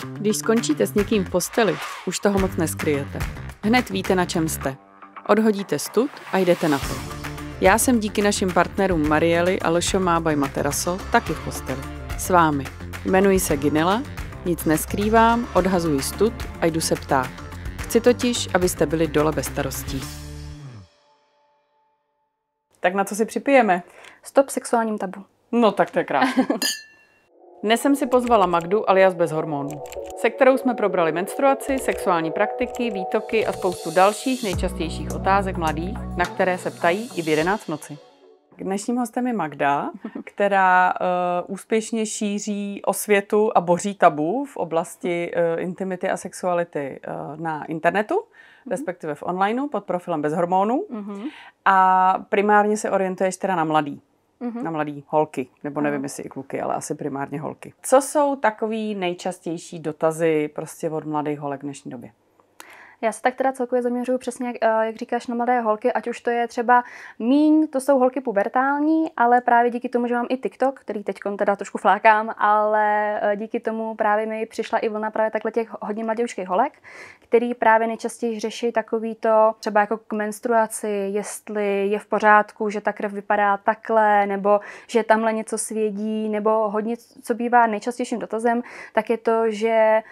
Když skončíte s někým v posteli, už toho moc neskryjete. Hned víte, na čem jste. Odhodíte stud a jdete na to. Já jsem díky našim partnerům Marieli a Lšomá by Materaso taky v posteli. S vámi. Jmenuji se Ginela, nic neskrývám, odhazuji stud a jdu se ptát. Chci totiž, abyste byli dole bez starostí. Tak na co si připijeme? Stop sexuálním tabu. No tak to je krásné. Dnes jsem si pozvala Magdu alias bez hormonů, se kterou jsme probrali menstruaci, sexuální praktiky, výtoky a spoustu dalších nejčastějších otázek mladých, na které se ptají i v 11 v noci. Dnešním hostem je Magda, která úspěšně šíří osvětu a boří tabu v oblasti intimity a sexuality na internetu, respektive v onlineu pod profilem bez hormonů. A primárně se orientuješ teda na mladý. Na mladý holky, nebo nevím, jestli i kluky, ale asi primárně holky. Co jsou takový nejčastější dotazy prostě od mladých holek v dnešní době? Já se tak teda celkově zaměřuju přesně, jak říkáš, na mladé holky, ať už to je třeba to jsou holky pubertální, ale právě díky tomu, že mám i TikTok, který teď teda trošku flákám, ale díky tomu právě mi přišla i vlna právě takhle těch hodně mladěučkých holek, který právě nejčastěji řeší takový to, třeba jako k menstruaci, jestli je v pořádku, že ta krev vypadá takhle, nebo že tamhle něco svědí, nebo hodně, co bývá nejčastějším dotazem, tak je to, že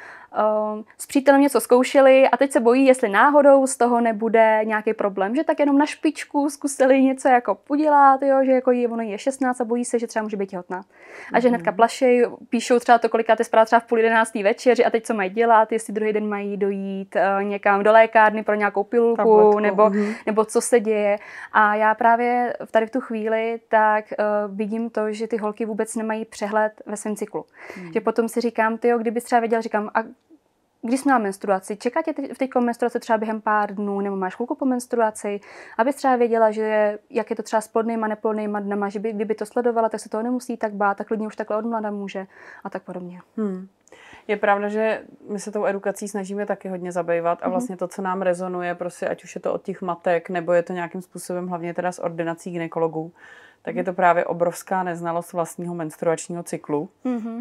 s přítelem něco zkoušeli a teď se bojí, jestli náhodou z toho nebude nějaký problém, že tak jenom na špičku zkusili něco jako podělat, jo, že jako ono je 16 a bojí se, že třeba může být těhotná. A že hnedka plašej, píšou třeba to, kolikrát je zpráva třeba v 10:30 večer a teď co mají dělat, jestli druhý den mají dojít někam do lékárny pro nějakou pilulku, nebo co se děje. A já právě tady v tu chvíli tak vidím to, že ty holky vůbec nemají přehled ve svém cyklu. Že potom si říkám, kdyby třeba věděl, říkám, a když jsi měla menstruaci, čeká tě v té menstruaci třeba během pár dnů, nebo máš chvilku po menstruaci, aby třeba věděla, že jak je to třeba s plodnýma, neplodnýma dnama, že kdyby to sledovala, tak se toho nemusí tak bát, tak klidně už takhle od mlada může a tak podobně. Je pravda, že my se tou edukací snažíme taky hodně zabývat a vlastně to, co nám rezonuje, prostě ať už je to od těch matek, nebo je to nějakým způsobem hlavně teda z ordinací gynekologů, tak je to právě obrovská neznalost vlastního menstruačního cyklu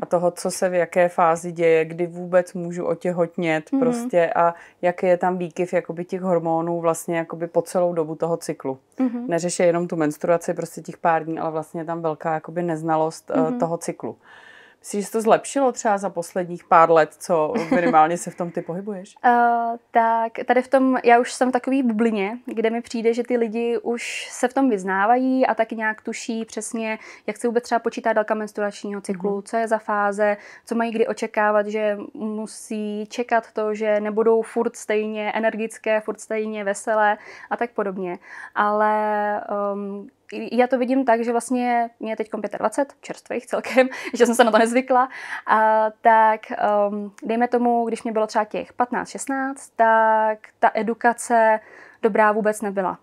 a toho, co se v jaké fázi děje, kdy vůbec můžu otěhotnět prostě a jaký je tam výkyv jakoby těch hormonů vlastně jakoby po celou dobu toho cyklu. Neřeší jenom tu menstruaci prostě těch pár dní, ale vlastně je tam velká jakoby neznalost toho cyklu. Myslíš, že se to zlepšilo třeba za posledních pár let, co minimálně se v tom ty pohybuješ? Tak tady v tom, já už jsem v takový bublině, kde mi přijde, že ty lidi už se v tom vyznávají a taky nějak tuší přesně, jak se vůbec třeba počítá délka menstruačního cyklu, co je za fáze, co mají kdy očekávat, že musí čekat to, že nebudou furt stejně energické, furt stejně veselé a tak podobně. Ale já to vidím tak, že vlastně mě je teď 25, čerstvých celkem, že jsem se na to nezvykla, tak dejme tomu, když mě bylo třeba těch 15-16, tak ta edukace dobrá vůbec nebyla.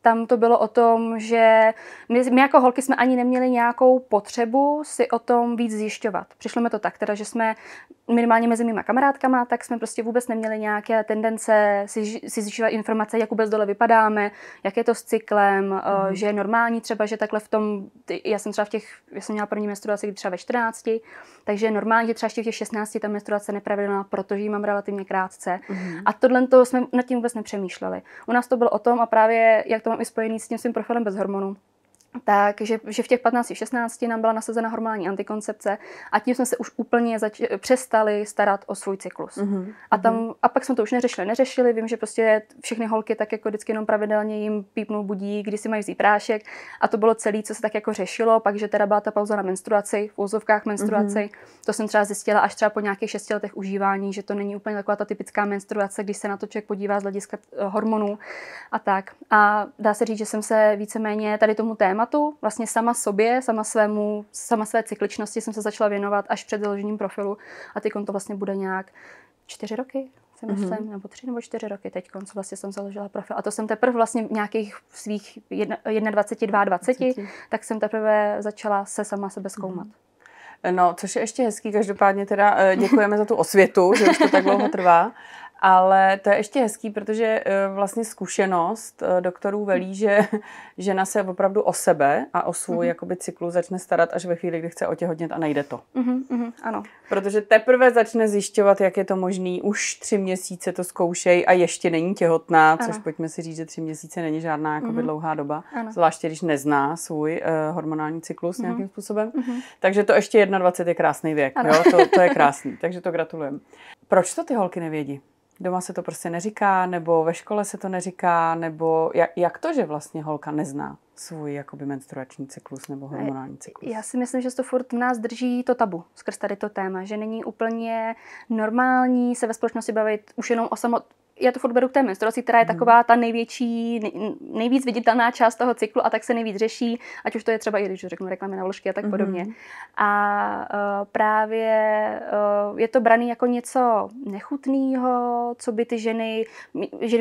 Tam to bylo o tom, že my jako holky jsme ani neměli nějakou potřebu si o tom víc zjišťovat. Přišlo mi to tak, teda, že jsme minimálně mezi mýma kamarádkama, tak jsme prostě vůbec neměli nějaké tendence si zjišťovat informace, jak vůbec dole vypadáme, jak je to s cyklem, že je normální třeba, že takhle v tom, já jsem měla první menstruaci třeba ve 14, takže je normální, že třeba ještě v těch 16 ta menstruace nepravidelná, protože ji mám relativně krátce. A tohle to jsme nad tím vůbec nepřemýšleli. U nás to bylo o tom a právě, jak to mám i spojený s tím svým profilem bez hormonů, takže v těch 15-16 nám byla nasazena hormonální antikoncepce a tím jsme se už úplně přestali starat o svůj cyklus. A pak jsme to už neřešili. Vím, že prostě všechny holky tak jako vždycky jenom pravidelně jim pípnul budík, kdy si mají vzít prášek a to bylo celé, co se tak jako řešilo, pak že teda byla ta pauza na menstruaci, v úzovkách menstruaci. To jsem třeba zjistila až třeba po nějakých 6 letech užívání, že to není úplně taková ta typická menstruace, když se na to člověk podívá z hlediska hormonů a tak. A dá se říct, že jsem se víceméně tady tomu tématu vlastně sama sobě, sama své cykličnosti jsem se začala věnovat až před založením profilu a teď to vlastně bude nějak 4 roky, si myslím, nebo 3 nebo 4 roky teď, co vlastně jsem založila profil. A to jsem teprve vlastně v nějakých svých 21, 22, tak jsem teprve začala se sama sebe zkoumat. No, což je ještě hezký, každopádně teda děkujeme za tu osvětu, že už to tak dlouho trvá. Ale to je ještě hezký, protože vlastně zkušenost doktorů velí, že žena se opravdu o sebe a o svůj jakoby cyklus začne starat až ve chvíli, kdy chce otěhotnět a nejde to. Ano. Protože teprve začne zjišťovat, jak je to možný, už 3 měsíce to zkoušej a ještě není těhotná, což pojďme si říct, že 3 měsíce není žádná jakoby dlouhá doba, zvláště když nezná svůj hormonální cyklus nějakým způsobem. Takže to ještě 21 je krásný věk, jo? To je krásný, takže to gratulujem. Proč to ty holky nevědí? Doma se to prostě neříká, nebo ve škole se to neříká, nebo jak to, že vlastně holka nezná svůj jakoby menstruační cyklus nebo hormonální cyklus? Já si myslím, že to furt v nás drží to tabu skrz tady to téma, že není úplně normální se ve společnosti bavit už jenom o já to furt beru k té menstruaci, která je taková ta nejvíc viditelná část toho cyklu a tak se nejvíc řeší, ať už to je třeba, i když řeknu reklamy na vložky a tak podobně. A právě je to braný jako něco nechutného, co by ty ženy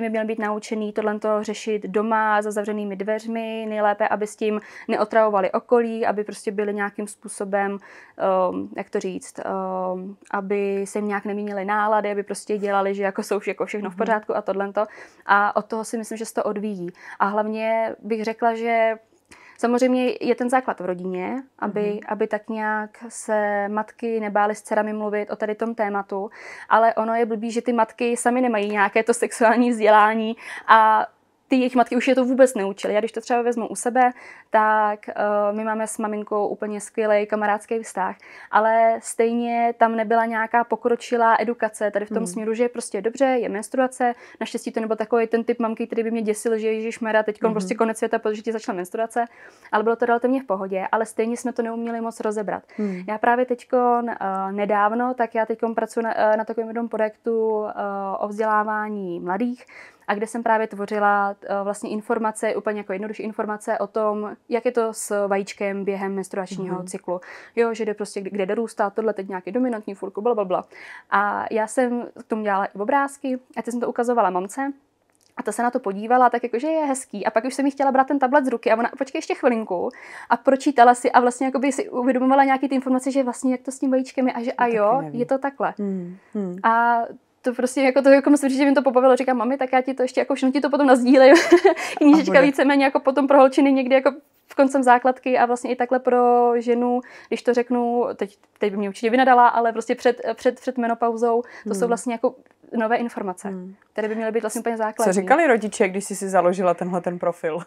by měly být naučený tohle řešit doma za zavřenými dveřmi, nejlépe, aby s tím neotravovali okolí, aby prostě byly nějakým způsobem, jak to říct, aby se jim nějak neměnily nálady, aby prostě dělali, že jako jsou všechno v pořádku a tohleto. A od toho si myslím, že se to odvíjí. A hlavně bych řekla, že samozřejmě je ten základ v rodině, aby tak nějak se matky nebály s dcerami mluvit o tady tom tématu, ale ono je blbý, že ty matky sami nemají nějaké to sexuální vzdělání a ty jejich matky už je to vůbec neučily. Já když to třeba vezmu u sebe, tak my máme s maminkou úplně skvělý kamarádský vztah, ale stejně tam nebyla nějaká pokročilá edukace tady v tom směru, že je prostě dobře, je menstruace. Naštěstí to nebyl takový ten typ mamky, který by mě děsil, že ježišmarja, teď prostě konec světa, protože ti začala menstruace, ale bylo to relativně v pohodě, ale stejně jsme to neuměli moc rozebrat. Já právě teďko nedávno, tak já teďko pracuji na takovém jednom projektu o vzdělávání mladých, a kde jsem právě tvořila vlastně informace, úplně jako jednodušší informace o tom, jak je to s vajíčkem během menstruačního cyklu. Jo, že jde prostě, kde dorůstá, tohle teď nějaký dominantní furku, blablabla. A já jsem k tomu dělala i obrázky a teď jsem to ukazovala mamce. A ta se na to podívala, tak jakože je hezký. A pak už jsem jí chtěla brát ten tablet z ruky a ona, počkej ještě chvilinku. A pročítala si a vlastně jakoby si uvědomovala nějaký ty informace, že vlastně jak to s tím vajíčkem je a že a jo, je to takhle. A to prostě jako musím říct, že mi to pobavilo. Říkám, mami, tak já ti to ještě jako všechno ti to potom nazdílej. Knížečka víceméně jako potom pro holčiny někdy jako v koncem základky a vlastně i takhle pro ženu, když to řeknu, teď by mě určitě vynadala, ale prostě před menopauzou, to jsou vlastně jako nové informace, které by měly být vlastně úplně základní. Co říkali rodiče, když jsi si založila ten profil?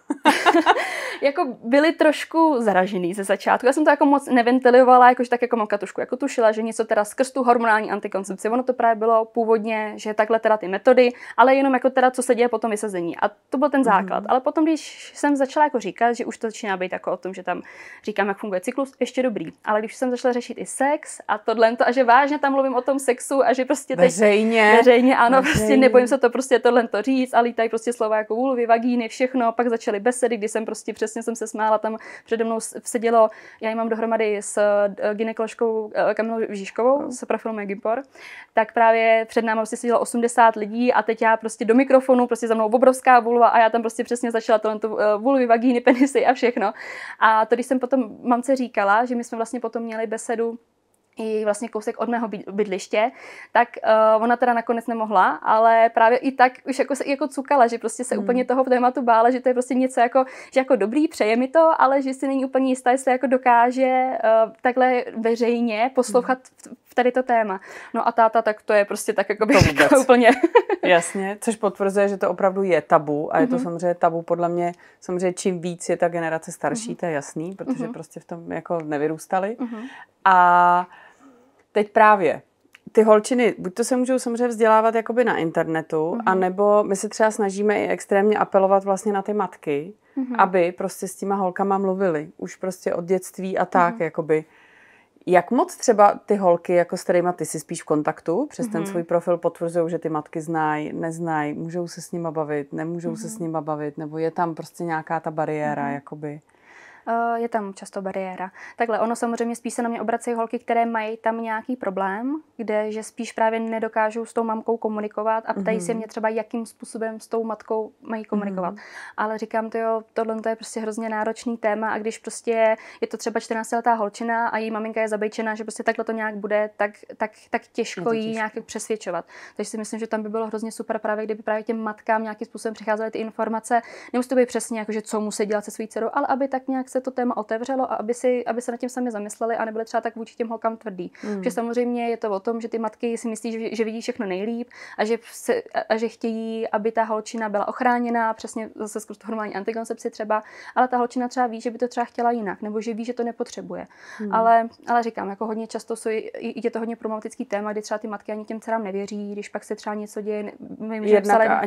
Jako byli trošku zaražený ze začátku. Já jsem to jako moc neventilovala, jakože tak jako mamka trošku jako tušila, že něco teda skrz tu hormonální antikoncepci. Ono to právě bylo původně, že takhle teda ty metody, ale jenom jako teda, co se děje po tom vysazení. A to byl ten základ. Ale potom, když jsem začala jako říkat, že už to začíná být jako o tom, že tam říkám, jak funguje cyklus, ještě dobrý. Ale když jsem začala řešit i sex a tohle a že vážně tam mluvím o tom sexu a že prostě teď veřejně, ano, prostě nebojím se to prostě tohle říct a lítají prostě slova jako vulvy, vagíny, všechno. Pak začaly besedy, kdy jsem prostě přesně jsem se smála, tam přede mnou sedělo, já ji mám dohromady s gynekoložkou Kamilou Žižkovou z profilu Megimpor, tak právě před námi prostě sedělo 80 lidí a teď já prostě do mikrofonu, prostě za mnou obrovská vulva a já tam prostě přesně začala tohle vulvy, vagíny, penisy a všechno. A to, když jsem potom mamce říkala, že my jsme vlastně potom měli besedu i vlastně kousek od mého bydliště, tak ona teda nakonec nemohla, ale právě i tak už jako cukala, že prostě se úplně toho tématu bála, že to je prostě něco jako, že jako dobrý, přeje mi to, ale že si není úplně jistá, jestli jako dokáže takhle veřejně poslouchat v tady to téma. No a táta, tak to je prostě tak jako bych říkala úplně. Jasně, což potvrzuje, že to opravdu je tabu a je to samozřejmě tabu podle mě, samozřejmě čím víc je ta generace starší, to je jasný, protože prostě v tom jako nevyrůstali. A teď právě ty holčiny, buď to se můžou samozřejmě vzdělávat jakoby na internetu, anebo my se třeba snažíme i extrémně apelovat vlastně na ty matky, aby prostě s těma holkama mluvili. Už prostě od dětství a tak, jakoby. Jak moc třeba ty holky, jako s kterýma ty jsi spíš v kontaktu, přes ten svůj profil potvrzují, že ty matky znají, neznají, můžou se s nima bavit, nemůžou se s nima bavit, nebo je tam prostě nějaká ta bariéra, jakoby? Je tam často bariéra. Takhle, ono samozřejmě spíš se na mě obracejí holky, které mají tam nějaký problém, kde že spíš právě nedokážou s tou mamkou komunikovat a ptají se mě třeba, jakým způsobem s tou matkou mají komunikovat. Ale říkám, tohle je prostě hrozně náročný téma a když prostě je to třeba 14letá holčina a její maminka je zabejčená, že prostě takhle to nějak bude, tak těžko jí nějak přesvědčovat. Takže si myslím, že tam by bylo hrozně super právě, kdyby právě těm matkám nějakým způsobem přicházely ty informace. Nemusí to být přesně jako, že co musí dělat se svou dcerou, ale aby tak nějak se to téma otevřelo a aby se nad tím sami zamysleli a nebyli třeba tak vůči těm holkám tvrdý. Protože samozřejmě je to o tom, že ty matky si myslí, že vidí všechno nejlíp a že chtějí, aby ta holčina byla ochráněná, přesně zase skrz hormonální antikoncepci třeba, ale ta holčina třeba ví, že by to třeba chtěla jinak, nebo že ví, že to nepotřebuje. Ale říkám, jako hodně často je to hodně problematický téma, kdy třeba ty matky ani těm dcerám nevěří, když pak se třeba něco děje. Jednak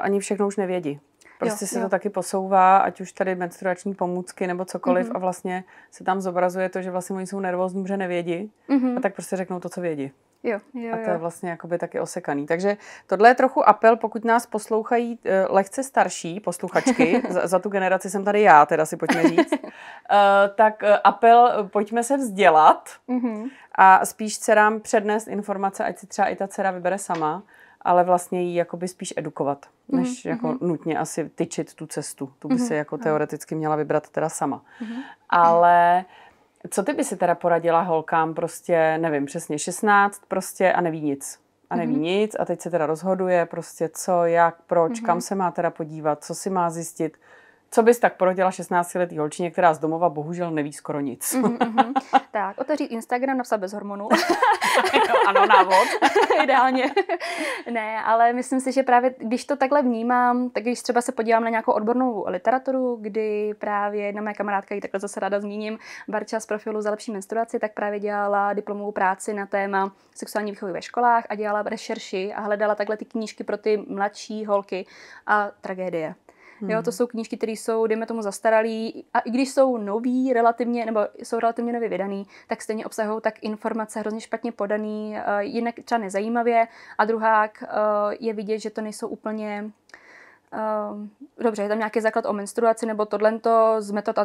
ani všechno už nevědí. Prostě se to taky posouvá, ať už tady menstruační pomůcky nebo cokoliv a vlastně se tam zobrazuje to, že vlastně oni jsou nervózní, že nevědí a tak prostě řeknou to, co vědí. A to je vlastně jakoby taky osekaný. Takže tohle je trochu apel, pokud nás poslouchají lehce starší posluchačky, za tu generaci jsem tady já, teda si pojďme říct, tak apel, pojďme se vzdělat a spíš dcerám přednést informace, ať si třeba i ta dcera vybere sama, ale vlastně jí jakoby spíš edukovat, než jako nutně asi tyčit tu cestu. Tu by si jako teoreticky měla vybrat teda sama. Ale co ty by si teda poradila holkám prostě, nevím, přesně 16 prostě a neví nic. A teď se teda rozhoduje prostě co, jak, proč, kam se má teda podívat, co si má zjistit. Co bys tak poradila 16letý holčině, která z domova bohužel neví skoro nic? Tak, otevřít Instagram, napsat bez hormonů. Ano, návod. Ideálně. Ne, ale myslím si, že právě když to takhle vnímám, tak když třeba se podívám na nějakou odbornou literaturu, kdy právě jedna moje kamarádka, ji takhle zase ráda zmíním, Barča z profilu Za lepší menstruaci, tak právě dělala diplomovou práci na téma sexuální výchovy ve školách a dělala rešerši a hledala takhle ty knížky pro ty mladší holky a tragédie. Jo, to jsou knížky, které jsou, dejme tomu, zastaralý a i když jsou nový relativně, nebo jsou relativně nově vydaný, tak stejně obsahují tak informace hrozně špatně podaný, jinak třeba nezajímavě a druhák je vidět, že to nejsou úplně dobře, je tam nějaký základ o menstruaci nebo tohlento z metod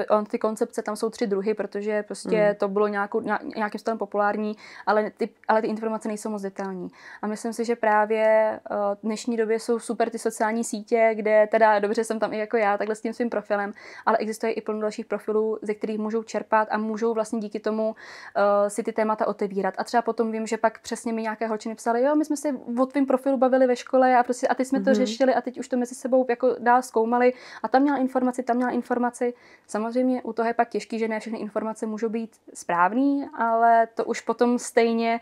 antikoncepce, tam jsou 3 druhy, protože prostě to bylo nějakým způsobem populární, ale ty informace nejsou moc detailní. A myslím si, že právě v dnešní době jsou super ty sociální sítě, kde teda dobře jsem tam i jako já, takhle s tím svým profilem, ale existuje i plno dalších profilů, ze kterých můžou čerpat a můžou vlastně díky tomu si ty témata otevírat. A třeba potom vím, že pak přesně mi nějaké holčiny psaly, jo, my jsme se o tvým profilu bavili ve škole a prostě a teď jsme to řešili a teď už to mezi sebou jako dál zkoumali a tam měla informaci. Samozřejmě u toho je pak těžký, že ne všechny informace můžou být správný, ale to už potom stejně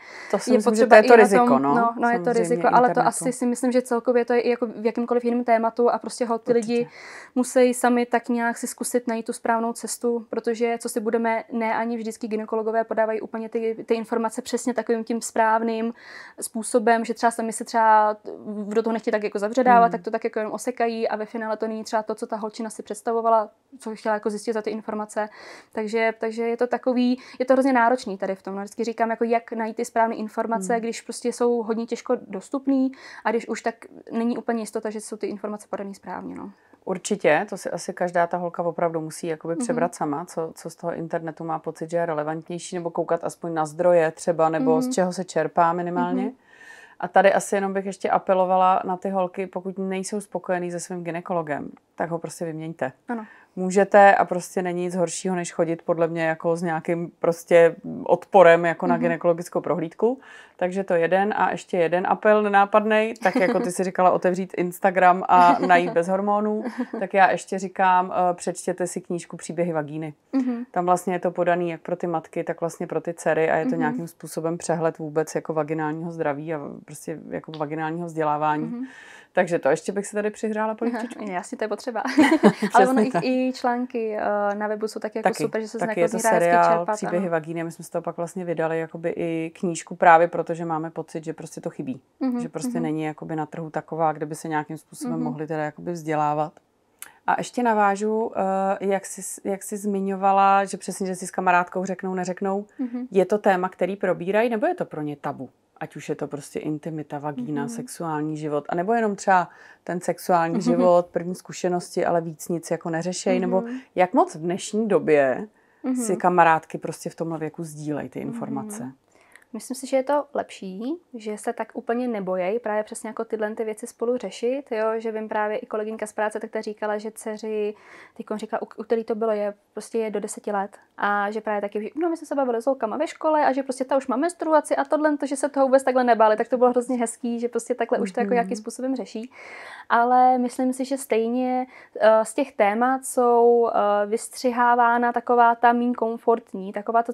je potřeba je to riziko, tom, no je to riziko, ale to asi si myslím, že celkově to je i jako v jakýmkoliv jiném tématu a prostě ty lidi musí sami tak nějak si zkusit najít tu správnou cestu, protože co si budeme, ne ani vždycky gynekologové podávají úplně ty informace přesně takovým tím správným způsobem, že třeba sami se třeba do toho nechtějí tak jako zavředávat, tak to tak jako jenom osekají a ve finále to není třeba to, co ta holčina si představovala, co chtěla jako zjistit za ty informace. Takže je to takový, je to hrozně náročný tady v tom. No, vždycky říkám, jako jak najít ty správné informace, když prostě jsou hodně těžko dostupný a když už tak není úplně jistota, že jsou ty informace podané správně. No. Určitě, to si asi každá ta holka opravdu musí jakoby přebrat sama, co z toho internetu má pocit, že je relevantnější, nebo koukat aspoň na zdroje třeba, nebo z čeho se čerpá minimálně. A tady asi jenom bych ještě apelovala na ty holky, pokud nejsou spokojený se svým gynekologem, tak ho prostě vyměňte. Ano. Můžete a prostě není nic horšího, než chodit podle mě jako s nějakým prostě odporem jako na gynekologickou prohlídku. Takže to jeden a ještě jeden apel nenápadnej, tak jako ty si říkala otevřít Instagram a najít bez hormonů, tak já ještě říkám, přečtěte si knížku Příběhy vagíny. Tam vlastně je to podaný jak pro ty matky, tak vlastně pro ty dcery a je to nějakým způsobem přehled vůbec jako vaginálního zdraví a prostě jako vaginálního vzdělávání. Takže to ještě bych se tady přihrála polívčičku. Jasně, to je potřeba. Ale ono i články na webu jsou taky super, že se taky je to seriál Příběhy vagíny. My jsme z toho pak vlastně vydali jakoby i knížku právě protože máme pocit, že prostě to chybí. Že prostě není jakoby na trhu taková, kde by se nějakým způsobem mohli teda jakoby vzdělávat. A ještě navážu, jak jsi zmiňovala, že přesně, že si s kamarádkou řeknou, neřeknou. Je to téma, který probírají, nebo je to pro ně tabu? ať už je to prostě intimita, vagína, sexuální život, anebo jenom třeba ten sexuální život, první zkušenosti, ale víc nic jako neřešej, nebo jak moc v dnešní době si kamarádky prostě v tomhle věku sdílejí ty informace. Myslím si, že je to lepší, že se tak úplně nebojí právě přesně jako tyhle ty věci spolu řešit, jo? Že vím právě i kolegyňka z práce tak ta říkala, že dceři, teďkon říká, u který to bylo, je do 10 let a že právě taky, no my jsme se bavili s holkama ve škole a že prostě ta už má menstruaci a tohle, že se toho vůbec takhle nebáli, tak to bylo hrozně hezký, že prostě takhle už to jako nějakým způsobem řeší. Ale myslím si, že stejně z těch témat jsou vystřihávána taková ta míň komfortní, taková to,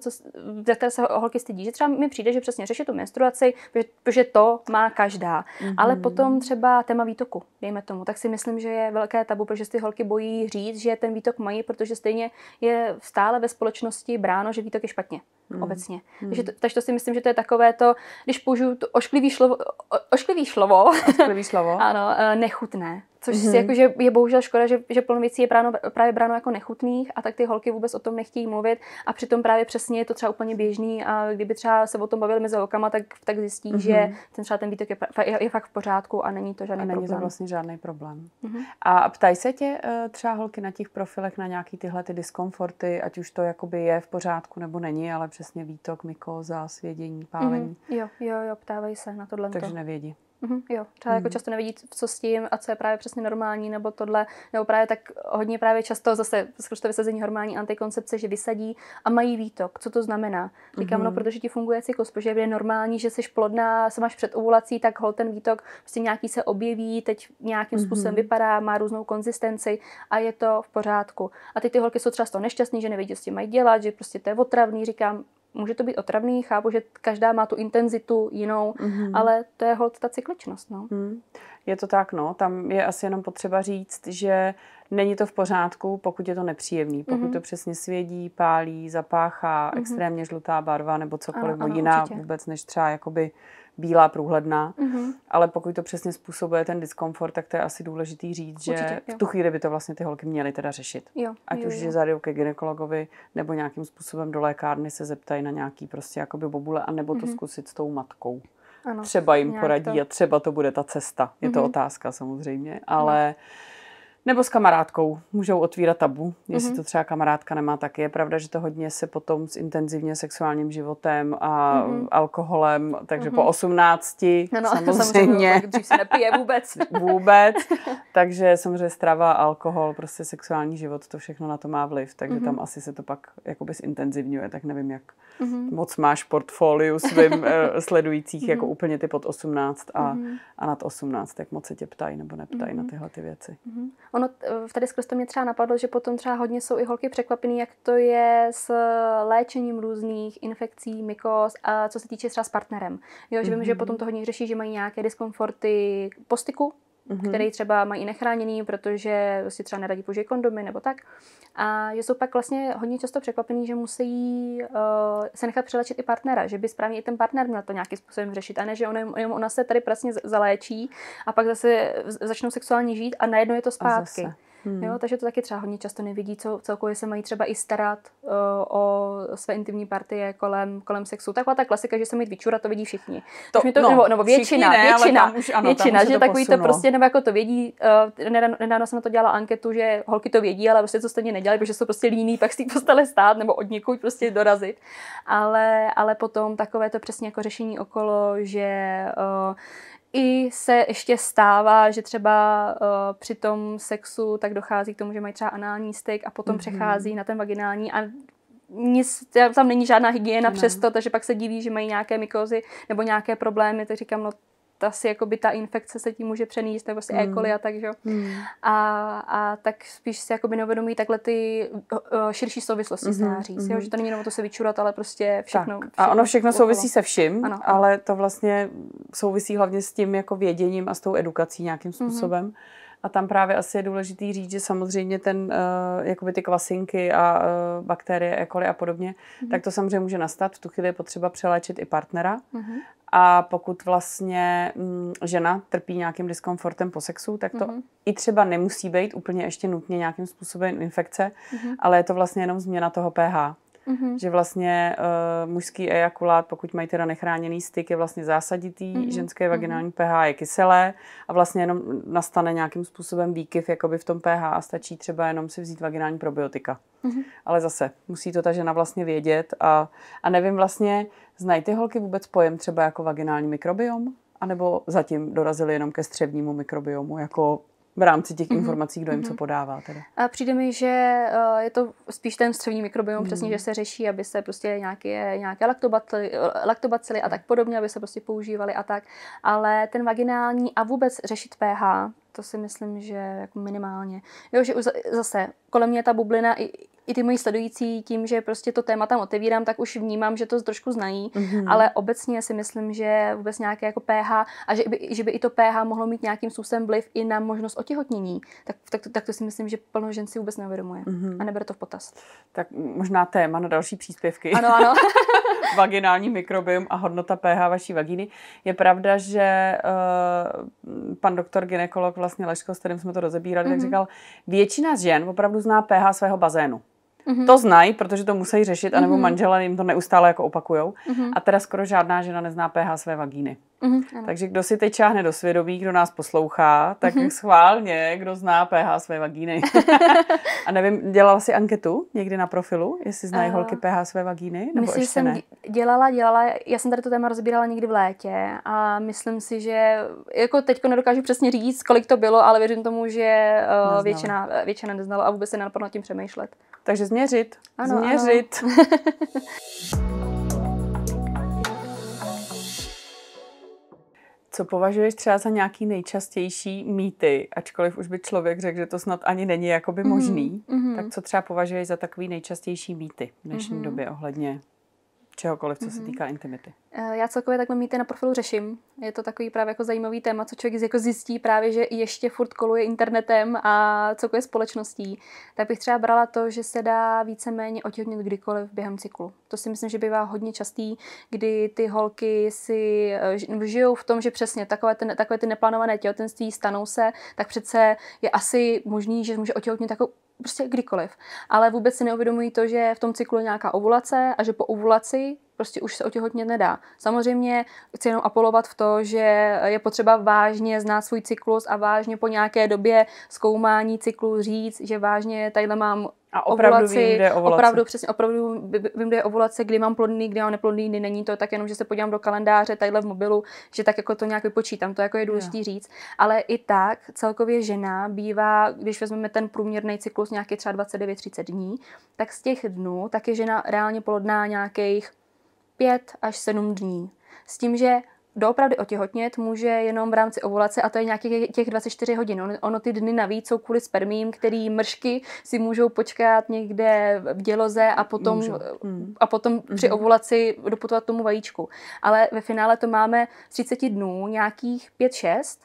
za které se holky stydí, že třeba mi přijde, že přesně řešit tu menstruaci, protože to má každá. Ale potom třeba téma výtoku, dejme tomu, tak si myslím, že je velké tabu, protože ty holky bojí říct, že ten výtok mají, protože stejně je stále ve společnosti bráno, že výtok je špatně. Obecně. Takže to si myslím, že to je takové to, když použiju to ošklivý slovo, ano, nechutné. Což si jako, že je bohužel škoda, že plno věcí je právě bráno jako nechutných a tak ty holky vůbec o tom nechtějí mluvit a přitom právě přesně je to třeba úplně běžný a kdyby třeba se o tom bavili mezi holkama, tak zjistí, že ten výtok je fakt v pořádku a není to žádný problém. Není to vlastně žádný problém. A ptají se tě třeba holky na těch profilech na nějaký tyhle ty diskomforty, ať už to jakoby je v pořádku nebo není, ale přesně výtok, mykóza, svědění, pálení. Jo, ptávají se na tohle. Takže nevědí. Jo, třeba jako často nevidí, co s tím a co je právě přesně normální, nebo tohle, nebo právě tak hodně právě často zase skrz to vysazení hormonální antikoncepce, že vysadí a mají výtok. Co to znamená? Říkám, no, protože ti funguje cyklus, protože je normální, že jsi plodná, se máš před ovulací, tak hol ten výtok prostě nějaký se objeví, teď nějakým způsobem vypadá, má různou konzistenci a je to v pořádku. A ty holky jsou třeba z toho nešťastný, že nevědí, co s tím mají dělat, že prostě to je otravný, říkám, může to být otravný, chápu, že každá má tu intenzitu jinou, ale to je holt ta cykličnost. No. Je to tak, no. Tam je asi jenom potřeba říct, že není to v pořádku, pokud je to nepříjemný. Pokud to přesně svědí, pálí, zapáchá, extrémně žlutá barva nebo cokoliv jiná určitě. vůbec než třeba jakoby bílá, průhledná. Ale pokud to přesně způsobuje ten diskomfort, tak to je asi důležitý říct, že v tu chvíli by to vlastně ty holky měly teda řešit. Ať už zajdou ke gynekologovi nebo nějakým způsobem do lékárny se zeptají na nějaký prostě jakoby bobule a nebo to zkusit s tou matkou. Ano, třeba jim poradí a třeba to bude ta cesta. Je to otázka samozřejmě, ale nebo s kamarádkou můžou otvírat tabu, jestli to třeba kamarádka nemá taky. Je pravda, že to hodně se potom s intenzivně sexuálním životem a alkoholem, takže po 18 samozřejmě. Dřív se nepije vůbec. Vůbec. Takže samozřejmě strava, alkohol, prostě sexuální život, to všechno na to má vliv, takže tam asi se to pak jakoby zintenzivňuje, tak nevím, jak moc máš portfoliu svým sledujících, jako úplně ty pod 18 a nad 18, jak moc se tě ptají nebo neptají na tyhle ty věci. Ono tady skrz to mě třeba napadlo, že potom třeba hodně jsou i holky překvapený, jak to je s léčením různých infekcí, mykóz a co se týče třeba s partnerem. Jo, že vím, že potom to hodně řeší, že mají nějaké diskomforty po styku, který třeba mají nechráněný, protože si třeba neradí použít kondomy nebo tak. A že jsou pak vlastně hodně často překvapený, že musí se nechat přelečit i partnera, že by správně i ten partner měl to nějakým způsobem řešit, a ne, že ona se tady pracně zaléčí a pak zase začnou sexuálně žít a najednou je to zpátky. Jo, takže to taky třeba hodně často nevidí, co celkově se mají třeba i starat o své intimní partie kolem sexu. Taková ta klasika, že se mají vyčurat, to vidí všichni. Nebo většina, že takový to prostě, nebo jako to vědí. Nedávno jsem na to dělala anketu, že holky to vědí, ale prostě to stejně nedělají, protože jsou prostě líní, pak si postele stát nebo od někud prostě dorazit. Ale potom takové to přesně jako řešení okolo, že i se ještě stává, že třeba při tom sexu tak dochází k tomu, že mají třeba anální styk a potom přechází na ten vaginální a tam není žádná hygiena přesto, takže pak se diví, že mají nějaké mykózy nebo nějaké problémy, tak říkám, no asi jakoby ta infekce se tím může přenést, nebo prostě E. coli a tak, že? A tak spíš si jakoby neuvědomují takhle ty širší souvislosti, se dá říct, jo? Že to není jenom to se vyčurat, ale prostě všechno. A ono všechno souvisí se vším, ale to vlastně souvisí hlavně s tím jako věděním a s tou edukací nějakým způsobem. A tam právě asi je důležitý říct, že samozřejmě jakoby ty kvasinky a bakterie, E. coli a podobně, tak to samozřejmě může nastat. V tu chvíli je potřeba přeléčit i partnera. A pokud vlastně žena trpí nějakým diskomfortem po sexu, tak to i třeba nemusí být úplně ještě nutně nějakým způsobem infekce, ale je to vlastně jenom změna toho pH. že vlastně mužský ejakulát, pokud mají teda nechráněný styk, je vlastně zásaditý, ženské vaginální pH je kyselé a vlastně jenom nastane nějakým způsobem výkyv jakoby v tom pH a stačí třeba jenom si vzít vaginální probiotika. Ale zase musí to ta žena vlastně vědět a nevím vlastně, znají ty holky vůbec pojem třeba jako vaginální mikrobiom? A nebo zatím dorazili jenom ke střevnímu mikrobiomu, jako v rámci těch informací, kdo jim co podává teda? A přijde mi, že je to spíš ten střevní mikrobiom, přesně, že se řeší, aby se prostě nějaké laktobacily a tak podobně, aby se prostě používaly a tak. Ale ten vaginální a vůbec řešit pH, to si myslím, že jako minimálně. Jo, že zase kolem mě ta bublina i ty moji sledující tím, že prostě to téma tam otevírám, tak už vnímám, že to trošku znají, ale obecně si myslím, že vůbec nějaké jako pH a že by i to pH mohlo mít nějakým způsobem vliv i na možnost otěhotnění, tak to si myslím, že plno žen si vůbec neuvědomuje a nebere to v potaz. Tak možná téma na další příspěvky. Ano. Vaginální mikrobiom a hodnota pH vaší vagíny. Je pravda, že pan doktor gynekolog vlastně Leško, s kterým jsme to rozebírali, tak říkal, většina žen opravdu zná pH svého bazénu. To znají, protože to musí řešit, anebo manžela jim to neustále jako opakujou. A teda skoro žádná žena nezná pH své vagíny. Takže kdo si teď čáhne do svědomí, kdo nás poslouchá, tak schválně, kdo zná pH své vagíny. A nevím, dělala jsi anketu někdy na profilu, jestli znají holky pH své vagíny, nebo myslím, ještě jsem ne? dělala, já jsem tady to téma rozbírala někdy v létě a myslím si, že jako teďko nedokážu přesně říct, kolik to bylo, ale věřím tomu, že většina neznala a vůbec se nenapadlo nad tím přemýšlet. Takže změřit. Změřit. Ano. Co považuješ třeba za nějaký nejčastější mýty, ačkoliv už by člověk řekl, že to snad ani není jakoby možný, tak co třeba považuješ za takový nejčastější mýty v dnešní době ohledně čehokoliv, co se týká intimity? Já celkově takhle mýty na profilu řeším. Je to takový právě jako zajímavý téma, co člověk jako zjistí právě, že ještě furt koluje internetem a celkově společností. Tak bych třeba brala to, že se dá víceméně otěhotnět kdykoliv během cyklu. To si myslím, že bývá hodně častý, kdy ty holky si žijou v tom, že přesně takové ty neplánované těhotenství stanou se, tak přece je asi možný, že může otěhotnět jako prostě kdykoliv. Ale vůbec si neuvědomují to, že v tom cyklu je nějaká ovulace a že po ovulaci prostě už se otěhotnět nedá. Samozřejmě chci jenom apelovat v to, že je potřeba vážně znát svůj cyklus a vážně po nějaké době zkoumání cyklu říct, že vážně tadyhle mám a opravdu ovulaci, vím, kde je ovulace. Opravdu vím, kde je ovulace, kdy mám plodný, kdy mám neplodný, kdy není to tak jenom, že se podívám do kalendáře tadyhle v mobilu, že tak jako to nějak vypočítám, to jako je důležité říct. Ale i tak celkově žena bývá, když vezmeme ten průměrný cyklus nějaký třeba 29-30 dní, tak z těch dnů tak je žena reálně plodná nějakých 5 až 7 dní. S tím, že doopravdy otěhotnět může jenom v rámci ovulace a to je nějakých těch 24 hodin. Ono ty dny navíc jsou kvůli spermím, který mršky si můžou počkat někde v děloze a potom při ovulaci doputovat tomu vajíčku. Ale ve finále to máme z 30 dnů nějakých 5-6,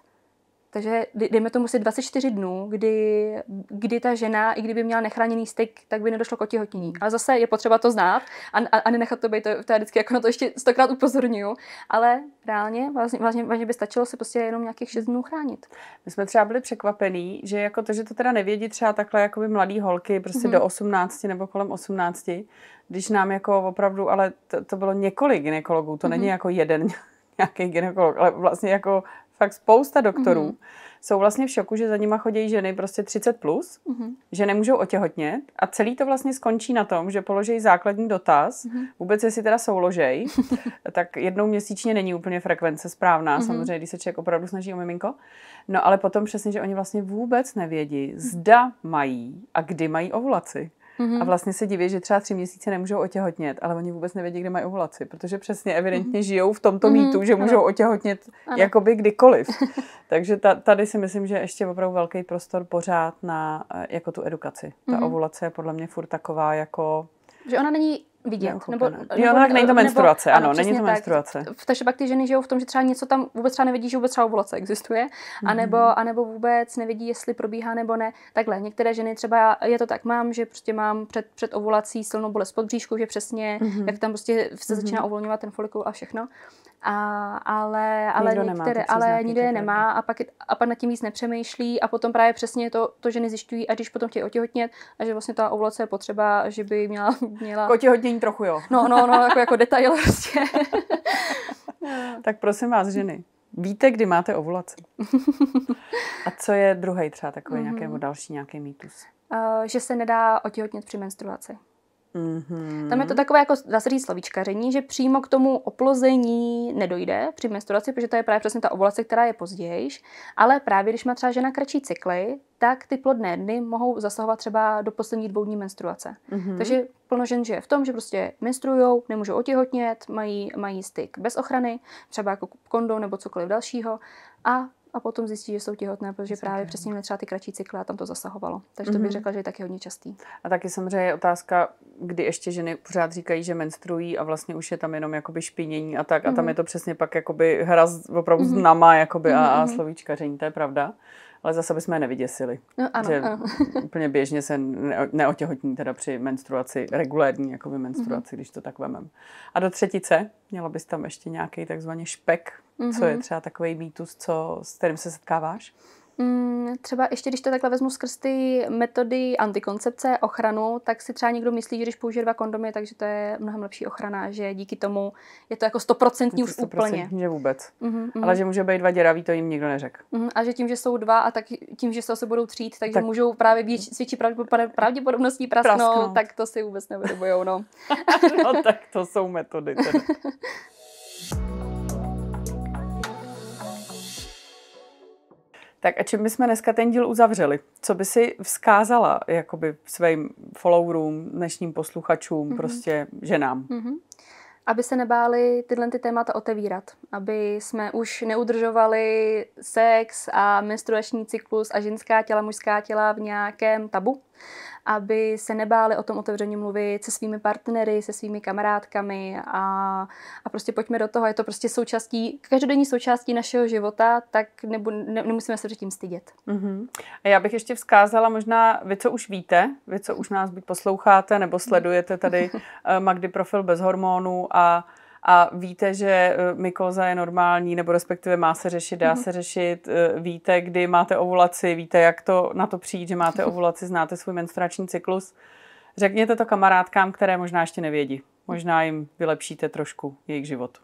takže dejme tomu si 24 dnů, kdy ta žena, i kdyby měla nechráněný styk, tak by nedošlo k otěhotnění. Ale zase je potřeba to znát a nenechat to být, to je vždycky jako na to ještě 100krát upozorňuju. Ale reálně, vážně by stačilo se prostě jenom nějakých 6 dnů chránit. My jsme třeba byli překvapení, že jako to, že to teda nevědí třeba takhle jakoby mladý holky, prostě do 18 nebo kolem 18, když nám jako opravdu, ale to bylo několik gynekologů, to není jako jeden nějaký gynekolog, ale vlastně jako fakt spousta doktorů jsou vlastně v šoku, že za nima chodí ženy prostě 30+, že nemůžou otěhotnět a celý to vlastně skončí na tom, že položí základní dotaz, vůbec jestli teda souložej, tak jednou měsíčně není úplně frekvence správná, samozřejmě, když se člověk opravdu snaží o miminko. No ale potom přesně, že oni vlastně vůbec nevědí, zda mají a kdy mají ovulaci. A vlastně se diví, že třeba 3 měsíce nemůžou otěhotnět, ale oni vůbec nevědí, kde mají ovulaci, protože přesně evidentně žijou v tomto mýtu, že můžou otěhotnět jakoby kdykoliv. Takže tady si myslím, že ještě opravdu velký prostor pořád na jako tu edukaci. Ta ovulace je podle mě furt taková jako... Že ona není vidět. Tak není to menstruace, ano, není to menstruace. Takže pak ty ženy žijou v tom, že třeba něco tam vůbec třeba nevidí, že vůbec třeba ovulace existuje, anebo vůbec nevidí, jestli probíhá nebo ne. Takhle, některé ženy třeba, je to tak, že prostě mám před ovulací silnou bolest pod bříškou, že přesně, jak tam prostě se začíná uvolňovat ten folikul a všechno. Ale nikdo je nemá a pak nad tím víc nepřemýšlí a potom právě přesně to ženy zjišťují, a když potom chtějí otěhotnět a že vlastně ta ovulace je potřeba, že by měla... K otěhotnění trochu, jo. No, jako detail prostě. Tak prosím vás, ženy, víte, kdy máte ovulaci? A co je druhý třeba takový nějaký mýtus? Že se nedá otěhotnět při menstruaci. Tam je to takové, jako dá se říct, slovíčkaření, že přímo k tomu oplození nedojde při menstruaci, protože to je právě přesně ta ovulace, která je později, ale právě když má třeba žena kratší cykly, tak ty plodné dny mohou zasahovat třeba do posledních 2 dní menstruace. Takže plno žen žije v tom, že prostě menstruujou, nemůžou otěhotnět, mají styk bez ochrany, třeba jako kondom nebo cokoliv dalšího a potom zjistí, že jsou těhotné, protože právě přesně měly třeba ty kratší cykly a tam to zasahovalo. Takže to bych řekla, že je taky hodně častý. A taky samozřejmě je otázka, kdy ještě ženy pořád říkají, že menstruují a vlastně už je tam jenom jakoby špinění a tak. A tam je to přesně pak jakoby hra opravdu s nama jakoby a slovíčkaření, to je pravda. Ale zase bychom je nevyděsili. No, ano, že ano. úplně běžně se neotěhotní teda při menstruaci, regulérní jakoby menstruaci, když to tak vemem. A do třetice měla bys tam ještě nějaký takzvaný špek, co je třeba takový mýtus, s kterým se setkáváš? Třeba ještě, když to takhle vezmu skrz ty metody antikoncepce, ochranu, tak si třeba někdo myslí, že když použije 2 kondomy, takže to je mnohem lepší ochrana, že díky tomu je to jako 100% už úplně. Že vůbec. Ale že může být 2 děraví, to jim nikdo neřekl. A že tím, že jsou 2 a tak tím, že se budou třít, takže tak můžou právě být s větší pravděpodobností prasknout, tak to si vůbec nevydobujou, no. No tak to jsou metody teda. Tak a čím bychom dneska ten díl uzavřeli? Co by si vzkázala jakoby svým followerům, dnešním posluchačům, prostě ženám? Aby se nebáli tyhle témata otevírat. Aby jsme už neudržovali sex a menstruační cyklus a ženská těla, mužská těla v nějakém tabu. Aby se nebáli o tom otevřeně mluvit se svými partnery, se svými kamarádkami a prostě pojďme do toho. Je to prostě každodenní součástí našeho života, tak nemusíme se předtím stydět. A já bych ještě vzkázala možná, vy co už víte, vy co už nás posloucháte nebo sledujete tady Magdy profil bez hormonů a víte, že mykóza je normální, nebo respektive má se řešit, dá se řešit, víte, kdy máte ovulaci, víte, jak na to přijít, že máte ovulaci, znáte svůj menstruační cyklus. Řekněte to kamarádkám, které možná ještě nevědí. Možná jim vylepšíte trošku jejich život.